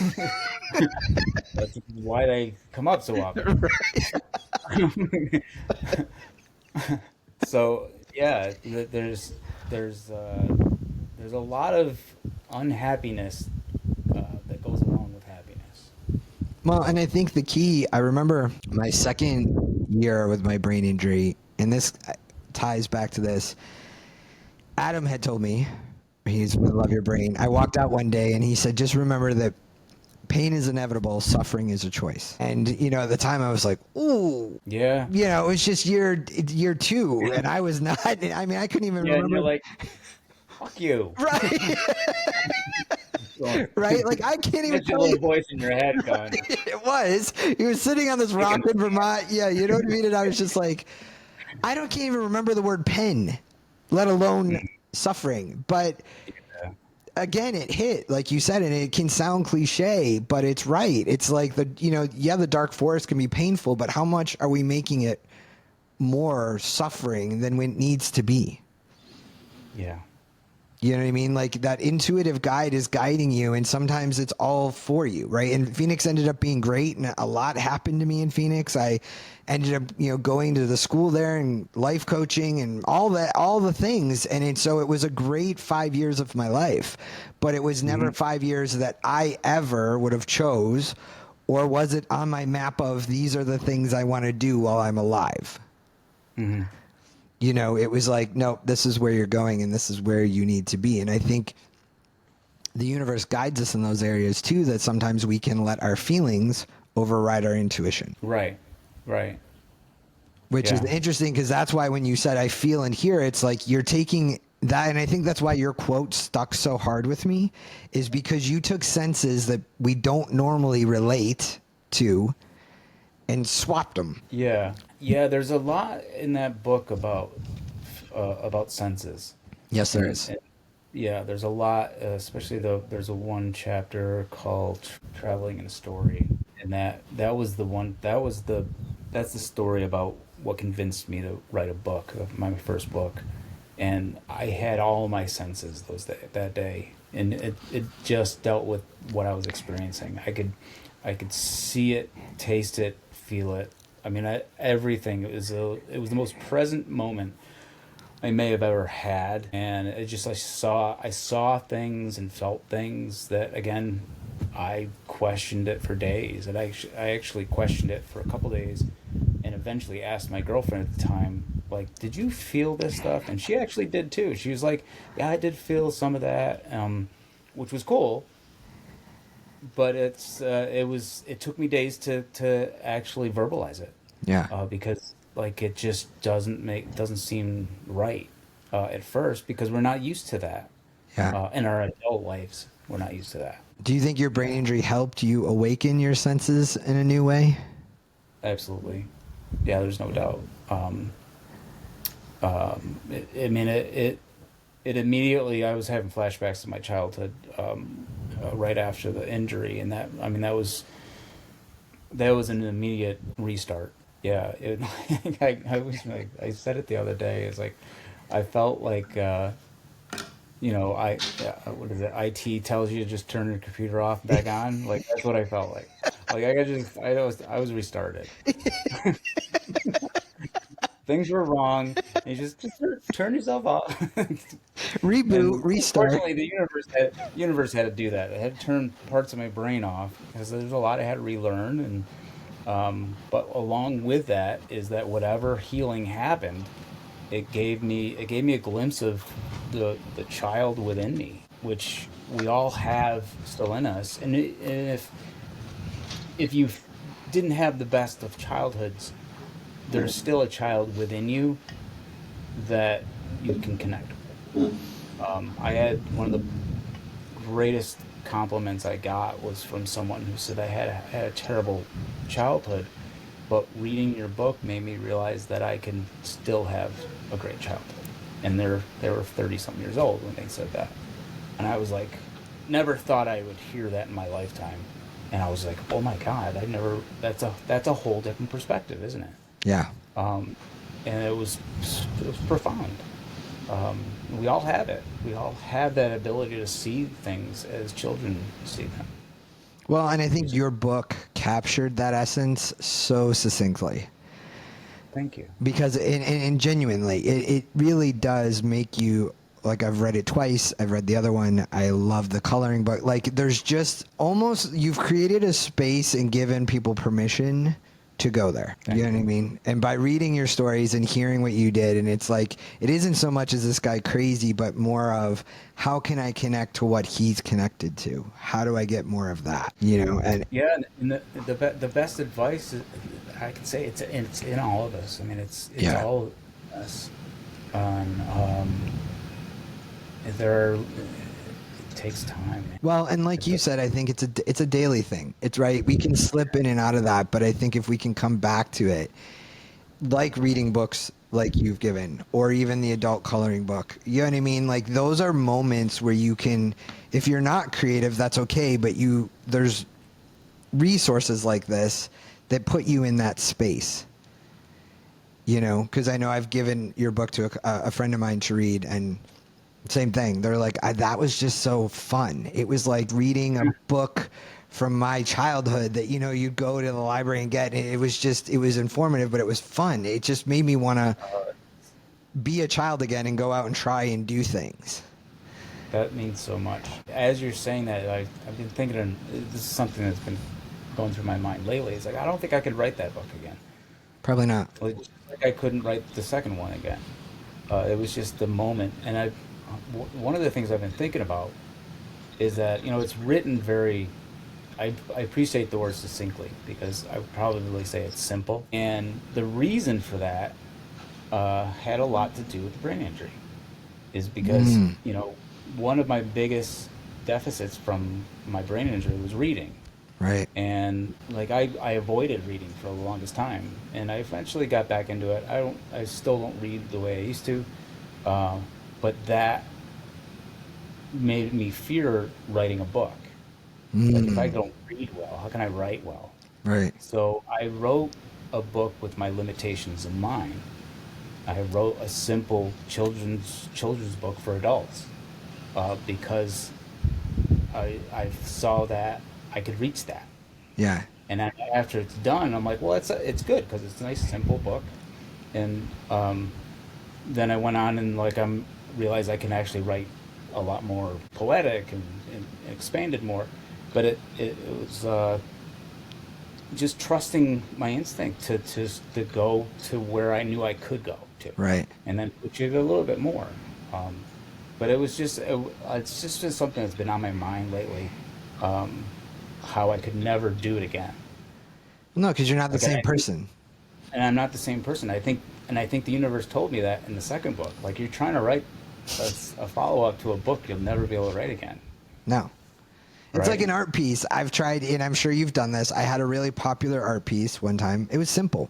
that's why they come up so often. So yeah, there's a lot of unhappiness that goes along with happiness. Well, and I think the key, I remember my second year with my brain injury, and this ties back to this. Adam had told me, he's with Love Your Brain. I walked out one day and he said, just remember that pain is inevitable, suffering is a choice. And, you know, at the time I was like, ooh, Yeah, you know, it was just year two. And I was not, I mean, I couldn't even yeah, and you're remember. like, fuck you. Right. Going, Right. Like I can't even that's your tell you. little voice in your head going, It was. He was sitting on this rock taking in Vermont. Yeah, you know what I mean? And I was just like, can't even remember the word pen, let alone suffering. But yeah, again, it hit, like you said, and it can sound cliche, but it's right. It's like the dark forest can be painful, but how much are we making it more suffering than it needs to be? yeah, You know what I mean? Like that intuitive guide is guiding you, and sometimes it's all for you, right? And Phoenix ended up being great, and a lot happened to me in Phoenix. I ended up, going to the school there and life coaching and all the things, and so it was a great 5 years of my life. But it was never hmm 5 years that I ever would have chose, or was it on my map of these are the things I want to do while I'm alive? hmm It was like, no, this is where you're going and this is where you need to be. And I think the universe guides us in those areas too, that sometimes we can let our feelings override our intuition, right, right, which is yeah, interesting because that's why when you said I feel and hear, it's like you're taking that. And I think that's why your quote stuck so hard with me, is because you took senses that we don't normally relate to and swapped them. yeah, yeah. There's a lot in that book about senses, Yes, there and, is. and yeah, there's a lot, especially there's a one chapter called "Traveling in a Story," and that was the one that's the story about what convinced me to write a book, my first book, and I had all my senses that day, and it just dealt with what I was experiencing. I could see it, taste it, feel it. I mean, everything. It was the most present moment I may have ever had, and it just I saw things and felt things that again I questioned it for days, and I actually questioned it for a couple days, and eventually asked my girlfriend at the time, like, "Did you feel this stuff?" And she actually did too. She was like, "Yeah, I did feel some of that," which was cool, but it took me days to actually verbalize it, Yeah. because like it just doesn't seem right at first because we're not used to that Yeah. in our adult lives. We're not used to that. Do you think your brain Yeah, injury helped you awaken your senses in a new way? absolutely. Yeah, there's no doubt. I mean, it immediately. I was having flashbacks to my childhood right after the injury, and that I mean that was an immediate restart. Yeah, I was like, I said it the other day. It's like I felt like what is it? IT tells you to just turn your computer off, back on. Like that's what I felt like. Like I was restarted. things were wrong. And you just turn yourself off. Reboot, And restart. unfortunately, the universe had to do that. It had to turn parts of my brain off because there's a lot I had to relearn. And but along with that is that whatever healing happened, it gave me a glimpse of the child within me, which we all have still in us. And if you didn't have the best of childhoods, there's still a child within you that you can connect with. I had one of the greatest compliments I got was from someone who said I had a terrible childhood, but reading your book made me realize that I can still have a great childhood. And they were 30 something years old when they said that. And I was like, never thought I would hear that in my lifetime. And I was like, oh my God, I never that's a whole different perspective, isn't it? Yeah. Um, and it was profound. We all have it. We all have that ability to see things as children see them. Well, and I think Which is, your book captured that essence so succinctly. thank you. Because and genuinely it really does make you, like, I've read it twice, I've read the other one, I love the coloring book. Like, there's just almost, you've created a space and given people permission to go there. You Thank know what I you. mean? And by reading your stories and hearing what you did, and it's like, it isn't so much as this guy crazy, but more of, how can I connect to what he's connected to? How do I get more of that? You know, and Yeah, and the best advice I can say, it's in all of us. I mean, it's yeah. all of us. And there are, it takes time. Well, and like It's you a, said, I think it's a daily thing. It's right. We can slip in and out of that, but I think if we can come back to it, like reading books like you've given, or even the adult coloring book, you know what I mean? Like, those are moments where you can, if you're not creative, that's okay, but there's resources like this that put you in that space. You know, because I know I've given your book to a friend of mine to read, and same thing. They're like, that was just so fun. It was like reading a book from my childhood that, you know, you'd go to the library and get. It was informative, but it was fun. It just made me want to uh, be a child again and go out and try and do things. that means so much. As you're saying that, I've been thinking, and this is something that's been going through my mind lately. It's like, I don't think I could write that book again. Probably not. Like I couldn't write the second one again. It was just the moment. And one of the things I've been thinking about is that, it's written very, I appreciate the word succinctly, because I would probably say it's simple. And the reason for that had a lot to do with the brain injury, is because, Mm, one of my biggest deficits from my brain injury was reading. right. And like I avoided reading for the longest time, and I eventually got back into it. I still don't read the way I used to, uh, but that made me fear writing a book. Like, if I Mm, don't read well, how can I write well? right. So I wrote a book with my limitations in mind. I wrote a simple children's book for adults, because I saw that I could reach that. Yeah. And then after it's done, I'm like, well, it's good because it's a nice simple book. And then I went on and, like, realized I can actually write a lot more poetic and expanded more. But it was just trusting my instinct to go to where I knew I could go to, Right. and then push it a little bit more. Um, but it's just been something that's been on my mind lately. Um, how I could never do it again. No, because you're not the Like, same person. and I'm not the same person. I think the universe told me that in the second book. Like, you're trying to write a follow up to a book you'll never be able to write again, No. It's like right? an art piece. I've tried, and I'm sure you've done this. I had a really popular art piece one time. It was simple.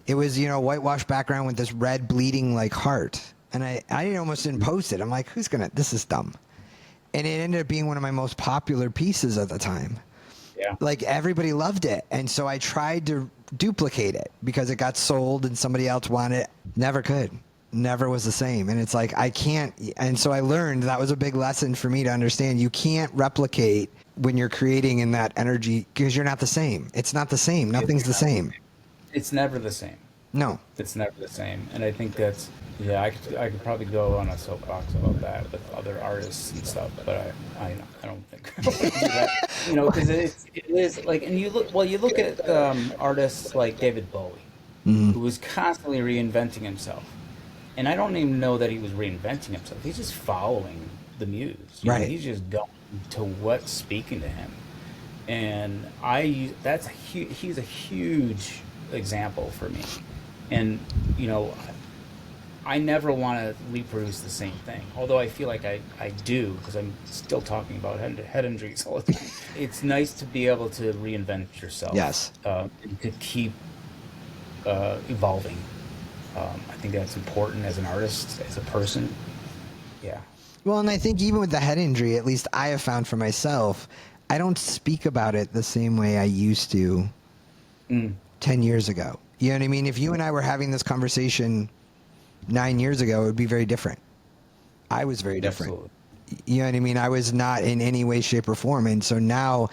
It was, whitewash background with this red bleeding like heart. And I almost didn't post it. I'm like, this is dumb. And it ended up being one of my most popular pieces at the time. Yeah. Like, everybody loved it. And so I tried to duplicate it because it got sold and somebody else wanted it. Never could. Never was the same. And it's like, I can't. And so I learned, that was a big lesson for me to understand. You can't replicate when you're creating in that energy, because you're not the same. It's not the same. It's Nothing's the not the same. same. It's never the same. No. It's never the same. And I think that's, yeah, I could probably go on a soapbox about that with other artists and stuff, but I don't think I want to do that. Because it is like, and you look at artists like David Bowie, Mhm. who was constantly reinventing himself. And I don't even know that he was reinventing himself. He's just following the muse. Right. He's just going to what's speaking to him. And he's a huge example for me. And you know, I never want to reproduce the same thing. Although I feel like I do because I'm still talking about head injuries all the time. It's nice to be able to reinvent yourself Yes. and to keep evolving. I think that's important as an artist, as a person. Yeah. Well, and I think even with the head injury, at least I have found for myself, I don't speak about it the same way I used to Mm, 10 years ago. You know what I mean? If you and I were having this conversation 9 years ago, it would be very different. I was very different. absolutely. You know what I mean? I was not in any way, shape, or form. And so now,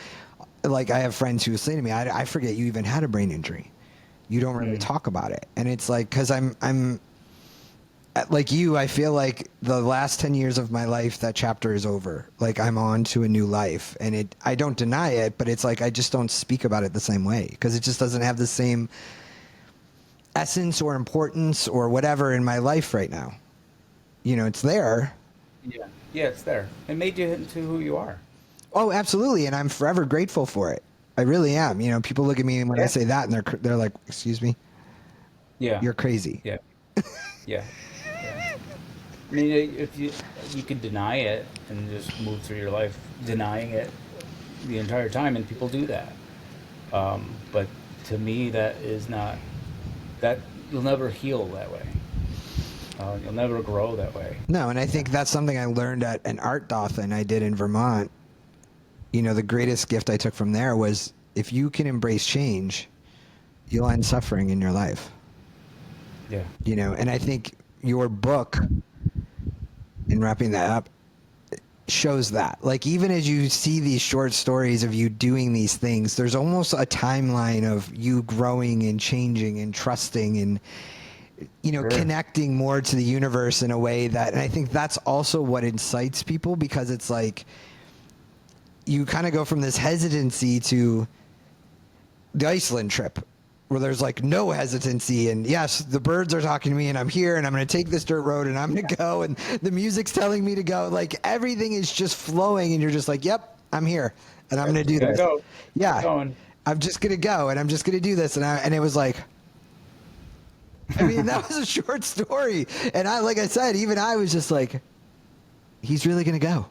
like, I have friends who say to me, I forget you even had a brain injury. You don't really Mm, talk about it. And it's like, because I'm like you, I feel like the last 10 years of my life, that chapter is over. Like, I'm on to a new life. And I don't deny it, but it's like I just don't speak about it the same way because it just doesn't have the same essence or importance or whatever in my life right now. It's there. yeah. Yeah, it's there. It made you into who you are. Oh, absolutely. And I'm forever grateful for it. I really am. People look at me when I Yeah. say that and they're like, excuse me, Yeah. you're crazy. Yeah. Yeah. Yeah. I mean, if you could deny it and just move through your life denying it the entire time, and people do that. But to me, that is not that you'll never heal that way. You'll never grow that way. No, and I Yeah. think that's something I learned at an art Dothan I did in Vermont. The greatest gift I took from there was if you can embrace change, you'll end suffering in your life. Yeah. And I think your book, in wrapping that up, shows that. Like, even as you see these short stories of you doing these things, there's almost a timeline of you growing and changing and trusting and Sure. connecting more to the universe in a way that, and I think that's also what incites people, because it's like you kind of go from this hesitancy to the Iceland trip where there's like no hesitancy, and yes, the birds are talking to me and I'm here and I'm going to take this dirt road and I'm going to go, and the music's telling me to go. Like, everything is just flowing and you're just like, yep, I'm here and I'm Yep. going to do Gotta this. go. Keep Yeah. going. I'm just going to go and I'm just going to do this. And it was like, I mean, that was a short story. And like I said, even I was just like, he's really going to go.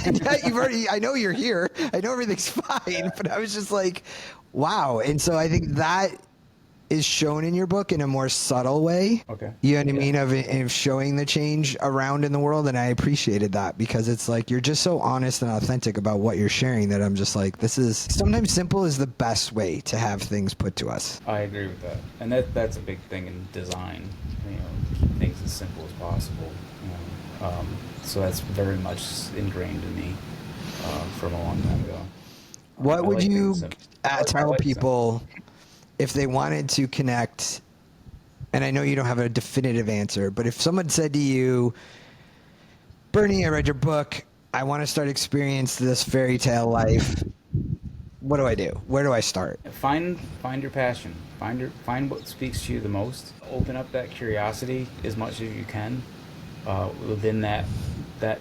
And yet I know you're here. I know everything's fine, but I was just like, wow. And so I think that is shown in your book in a more subtle way. Okay. You know what I Yeah. mean? Of showing the change around in the world. And I appreciated that because it's like, you're just so honest and authentic about what you're sharing that I'm just like, this is sometimes simple is the best way to have things put to us. I agree with that, and that's a big thing in design. Keep things as simple as possible. So that's very much ingrained in me from a long time ago. What I would like things you simple. I tell like simple. people if they wanted to connect? And I know you don't have a definitive answer, but if someone said to you, Bernie, I read your book, I want to start experiencing this fairy tale life, what do I do? Where do I start? Find your passion. Find what speaks to you the most. Open up that curiosity as much as you can within that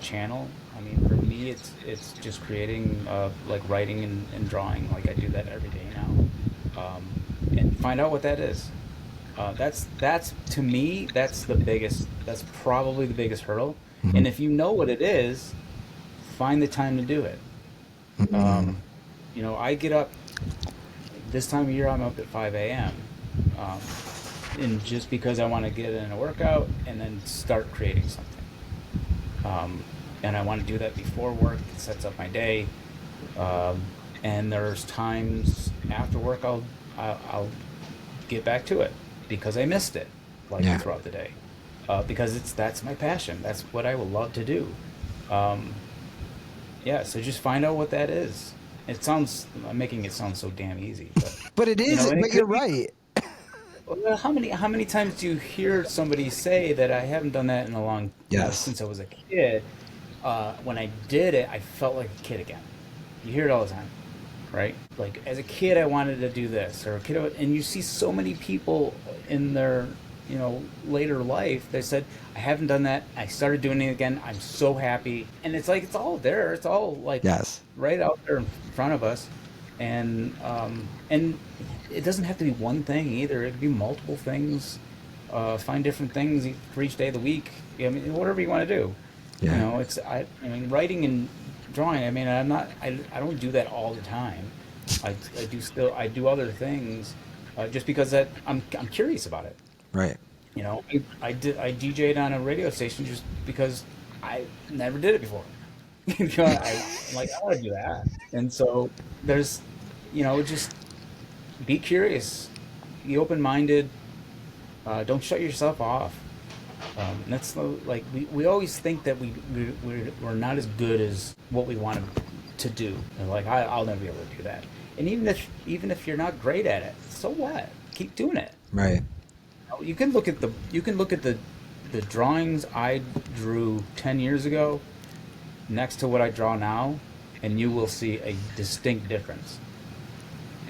channel. I mean, for me, it's just creating, like writing and drawing. Like I do that every day now, and find out what that is. That's to me, that's the biggest. That's probably the biggest hurdle. And if you know what it is, find the time to do it. Mm-hmm. I get up this time of year. I'm up at 5 a.m. Um, and just because I want to get in a workout and then start creating something. And I want to do that before work. It sets up my day. Um, and there's times after work I'll get back to it because I missed it, like Yeah. throughout the day. Because that's my passion. That's what I would love to do. Um, yeah, so just find out what that is. I'm making it sound so damn easy, but But it is, and it but could you're be right. Well, how many times do you hear somebody say that I haven't done that in a long, Yes. since I was a kid? When I did it, I felt like a kid again. You hear it all the time, right? Like as a kid, I wanted to do this, or a kid, and you see so many people in their, later life. They said, "I haven't done that. I started doing it again. I'm so happy." And it's like it's all there. It's all like Yes. right out there in front of us, and it doesn't have to be one thing either. It could be multiple things. Find different things for each day of the week. I mean, whatever you want to do. Yeah. I mean, writing and drawing. I mean, I don't do that all the time. I do other things, just because I'm curious about it. Right. I DJ'd on a radio station just because I never did it before. I'm like, I want to do that. And so there's, just be curious, be open-minded, don't shut yourself off. And that's like we always think that we're not as good as what we want to do. And like I'll never be able to do that. And even if you're not great at it, so what? Keep doing it. Right. You can look at the drawings I drew 10 years ago next to what I draw now, and you will see a distinct difference.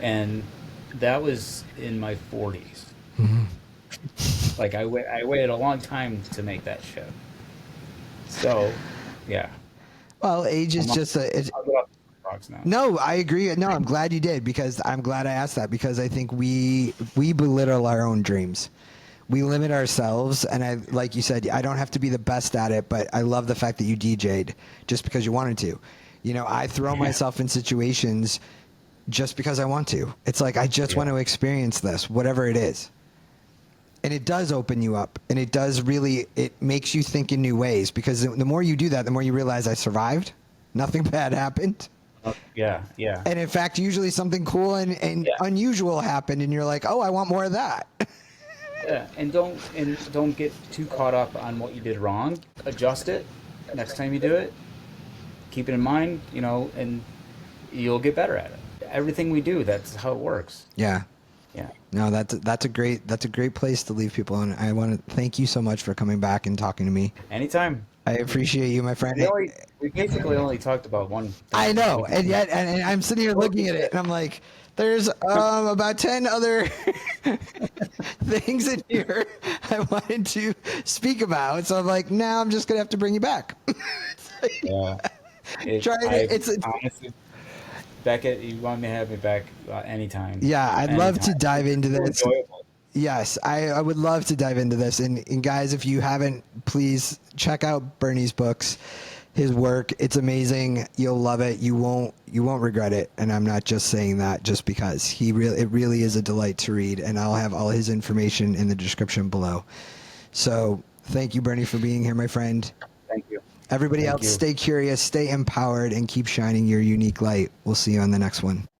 And that was in my 40s. Like I waited a long time to make that shift. So, yeah, Well, age is I'm just a. I'll get off the box now. No, I agree. No, I'm glad you did because I'm glad I asked that because I think we belittle our own dreams. We limit ourselves, and I like you said, I don't have to be the best at it, but I love the fact that you DJ'd just because you wanted to. I throw Yeah, myself in situations just because I want to. It's like I just want yeah, to experience this, whatever it is. And it does open you up, and it makes you think in new ways because the more you do that, the more you realize I survived. Nothing bad happened. yeah, yeah, And in fact, usually something cool and yeah, unusual happened, and you're like, oh, I want more of that. yeah. And don't get too caught up on what you did wrong. Adjust it next time you do it. Keep it in mind, and you'll get better at it. Everything we do, that's how it works. Yeah. Yeah. No, that's a great place to leave people. And I want to thank you so much for coming back and talking to me. Anytime. I appreciate you, my friend. We basically only talked about one I thing. We know, can and yet, and I'm sitting here looking at it, and I'm like, there's about 10 other things in here I wanted to speak about. So I'm like, now I'm just gonna have to bring you back. Yeah. Try it. I honestly, Beckett, you want me to have me back anytime. Yeah, I'd love to Anytime. dive into So this. enjoyable. Yes, I would love to dive into this. And guys, if you haven't, please check out Bernie's books, his work. It's amazing. You'll love it. You won't regret it. And I'm not just saying that just because it really is a delight to read. And I'll have all his information in the description below. So thank you, Bernie, for being here, my friend. Thank you. Everybody Thank else, you. stay curious, stay empowered, and keep shining your unique light. We'll see you on the next one.